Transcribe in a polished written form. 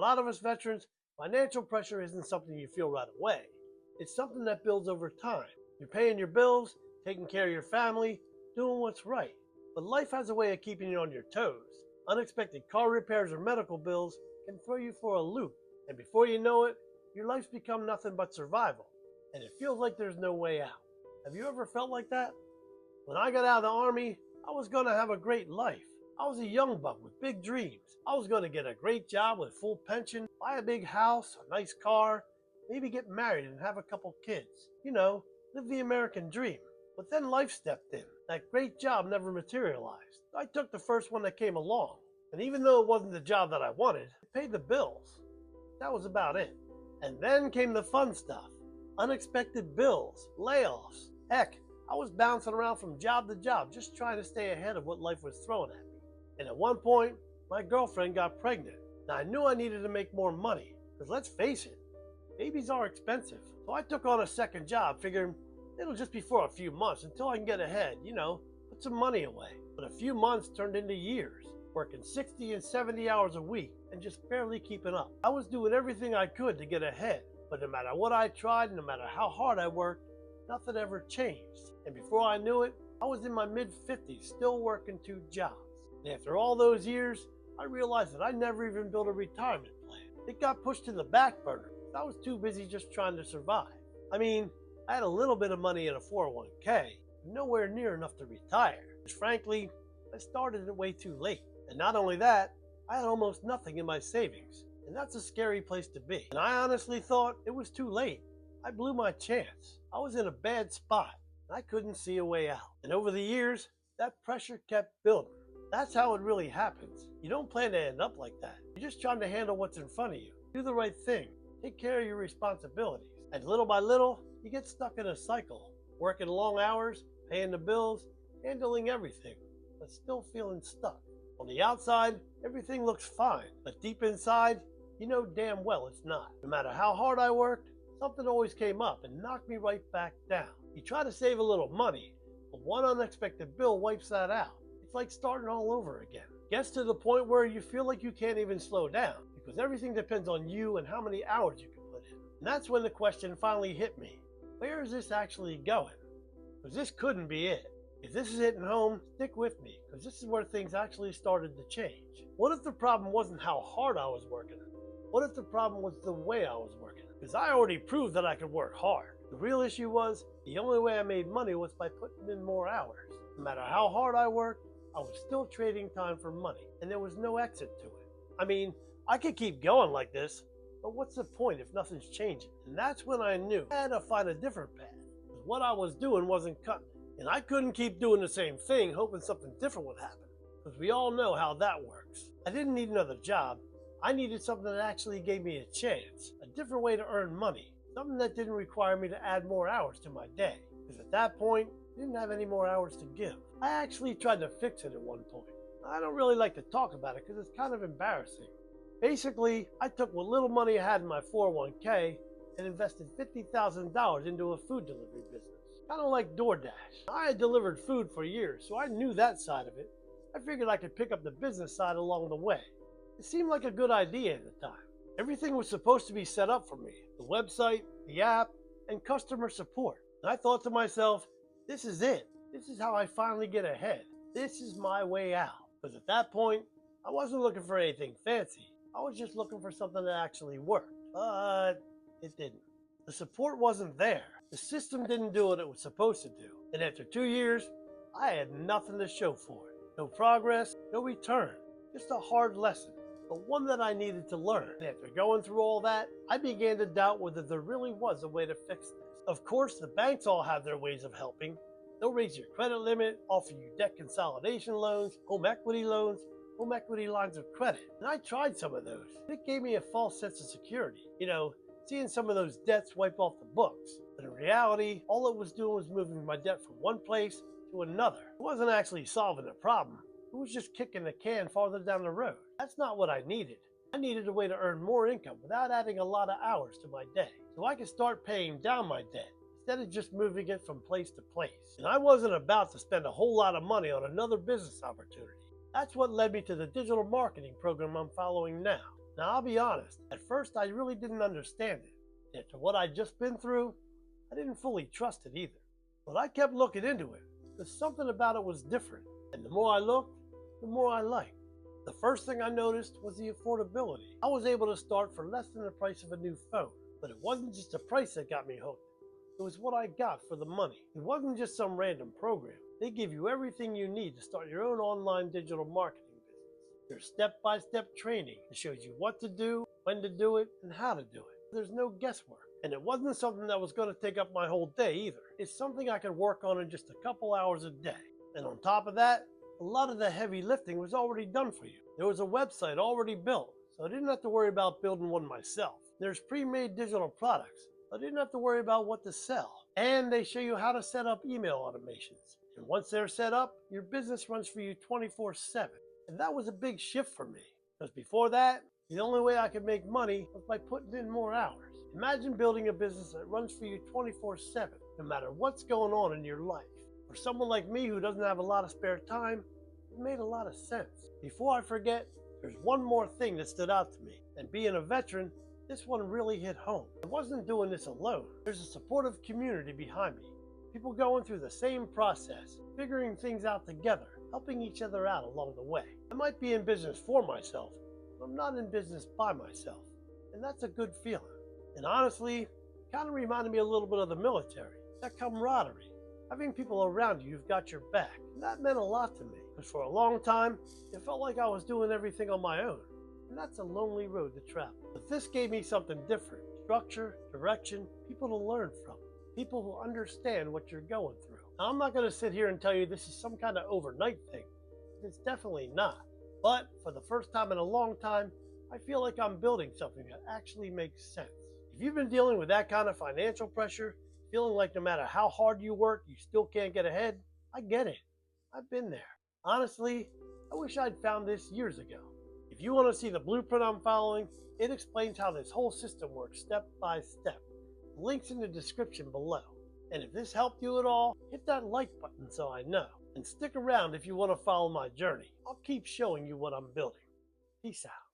a lot of us veterans, financial pressure isn't something you feel right away. It's something that builds over time. You're paying your bills, taking care of your family, doing what's right. But life has a way of keeping you on your toes. Unexpected car repairs or medical bills can throw you for a loop. And before you know it, your life's become nothing but survival. And it feels like there's no way out. Have you ever felt like that? When I got out of the Army, I was going to have a great life. I was a young buck with big dreams. I was going to get a great job with full pension, buy a big house, a nice car, maybe get married and have a couple kids. You know, live the American dream. But then life stepped in. That great job never materialized. I took the first one that came along. And even though it wasn't the job that I wanted, it paid the bills. That was about it. And then came the fun stuff. Unexpected bills, layoffs. Heck, I was bouncing around from job to job just trying to stay ahead of what life was throwing at me. And at one point, my girlfriend got pregnant. Now I knew I needed to make more money. Because let's face it, babies are expensive. So I took on a second job, figuring it'll just be for a few months until I can get ahead, put some money away. But a few months turned into years, working 60 and 70 hours a week and just barely keeping up. I was doing everything I could to get ahead, but no matter what I tried, no matter how hard I worked, nothing ever changed. And before I knew it, I was in my mid-50s, still working 2 jobs. And after all those years, I realized that I never even built a retirement plan. It got pushed to the back burner. I was too busy just trying to survive. I mean, I had a little bit of money in a 401k, but nowhere near enough to retire. Which frankly, I started it way too late. And not only that, I had almost nothing in my savings. And that's a scary place to be. And I honestly thought it was too late. I blew my chance. I was in a bad spot, and I couldn't see a way out. And over the years, that pressure kept building. That's how it really happens. You don't plan to end up like that. You're just trying to handle what's in front of you. Do the right thing. Take care of your responsibilities. And little by little, you get stuck in a cycle. Working long hours, paying the bills, handling everything, but still feeling stuck. On the outside, everything looks fine. But deep inside, you know damn well it's not. No matter how hard I worked, something always came up and knocked me right back down. You try to save a little money, but one unexpected bill wipes that out. It's like starting all over again. Gets to the point where you feel like you can't even slow down because everything depends on you and how many hours you can put in. And that's when the question finally hit me. Where is this actually going? Because this couldn't be it. If this is hitting home, stick with me, because this is where things actually started to change. What if the problem wasn't how hard I was working? What if the problem was the way I was working? Because I already proved that I could work hard. The real issue was, the only way I made money was by putting in more hours. No matter how hard I worked, I was still trading time for money, and there was no exit to it. I mean, I could keep going like this, but what's the point if nothing's changing? And that's when I knew I had to find a different path, because what I was doing wasn't cutting it. And I couldn't keep doing the same thing hoping something different would happen, because we all know how that works. I didn't need another job. I needed something that actually gave me a chance, a different way to earn money, something that didn't require me to add more hours to my day, because at that point, I didn't have any more hours to give. I actually tried to fix it at one point. I don't really like to talk about it because it's kind of embarrassing. Basically, I took what little money I had in my 401k and invested $50,000 into a food delivery business, kind of like DoorDash. I had delivered food for years, so I knew that side of it. I figured I could pick up the business side along the way. It seemed like a good idea at the time. Everything was supposed to be set up for me. The website, the app, and customer support. And I thought to myself, this is it. This is how I finally get ahead. This is my way out. Because at that point, I wasn't looking for anything fancy. I was just looking for something that actually worked. But it didn't. The support wasn't there. The system didn't do what it was supposed to do. And after 2 years, I had nothing to show for it. No progress, no return. Just a hard lesson, but one that I needed to learn. And after going through all that, I began to doubt whether there really was a way to fix this. Of course, the banks all have their ways of helping. They'll raise your credit limit, offer you debt consolidation loans, home equity lines of credit. And I tried some of those. It gave me a false sense of security. Seeing some of those debts wipe off the books. But in reality, all it was doing was moving my debt from one place to another. It wasn't actually solving the problem. It was just kicking the can farther down the road. That's not what I needed. I needed a way to earn more income without adding a lot of hours to my day, so I could start paying down my debt instead of just moving it from place to place. And I wasn't about to spend a whole lot of money on another business opportunity. That's what led me to the digital marketing program I'm following now. Now, I'll be honest, at first I really didn't understand it. And after what I'd just been through, I didn't fully trust it either. But I kept looking into it, because something about it was different. And the more I looked, the more I liked. The first thing I noticed was the affordability. I was able to start for less than the price of a new phone. But it wasn't just the price that got me hooked. It was what I got for the money. It wasn't just some random program. They give you everything you need to start your own online digital marketing business. There's step-by-step training that shows you what to do, when to do it, and how to do it. There's no guesswork. And it wasn't something that was going to take up my whole day either. It's something I could work on in just a couple hours a day. And on top of that, a lot of the heavy lifting was already done for you. There was a website already built, so I didn't have to worry about building one myself. There's pre-made digital products. I didn't have to worry about what to sell. And they show you how to set up email automations. And once they're set up, your business runs for you 24/7. And that was a big shift for me. Because before that, the only way I could make money was by putting in more hours. Imagine building a business that runs for you 24/7, no matter what's going on in your life. For someone like me who doesn't have a lot of spare time, it made a lot of sense. Before I forget, there's one more thing that stood out to me. And being a veteran, this one really hit home. I wasn't doing this alone. There's a supportive community behind me. People going through the same process, figuring things out together, helping each other out along the way. I might be in business for myself, but I'm not in business by myself. And that's a good feeling. And honestly, it kind of reminded me a little bit of the military. That camaraderie. Having people around you who've got your back. And that meant a lot to me. Because for a long time, it felt like I was doing everything on my own. And that's a lonely road to travel. But this gave me something different. Structure, direction, people to learn from. People who understand what you're going through. Now, I'm not going to sit here and tell you this is some kind of overnight thing. It's definitely not. But for the first time in a long time, I feel like I'm building something that actually makes sense. If you've been dealing with that kind of financial pressure, feeling like no matter how hard you work, you still can't get ahead, I get it. I've been there. Honestly, I wish I'd found this years ago. If you want to see the blueprint I'm following, it explains how this whole system works step by step. The link's in the description below. And if this helped you at all, hit that like button so I know. And stick around if you want to follow my journey. I'll keep showing you what I'm building. Peace out.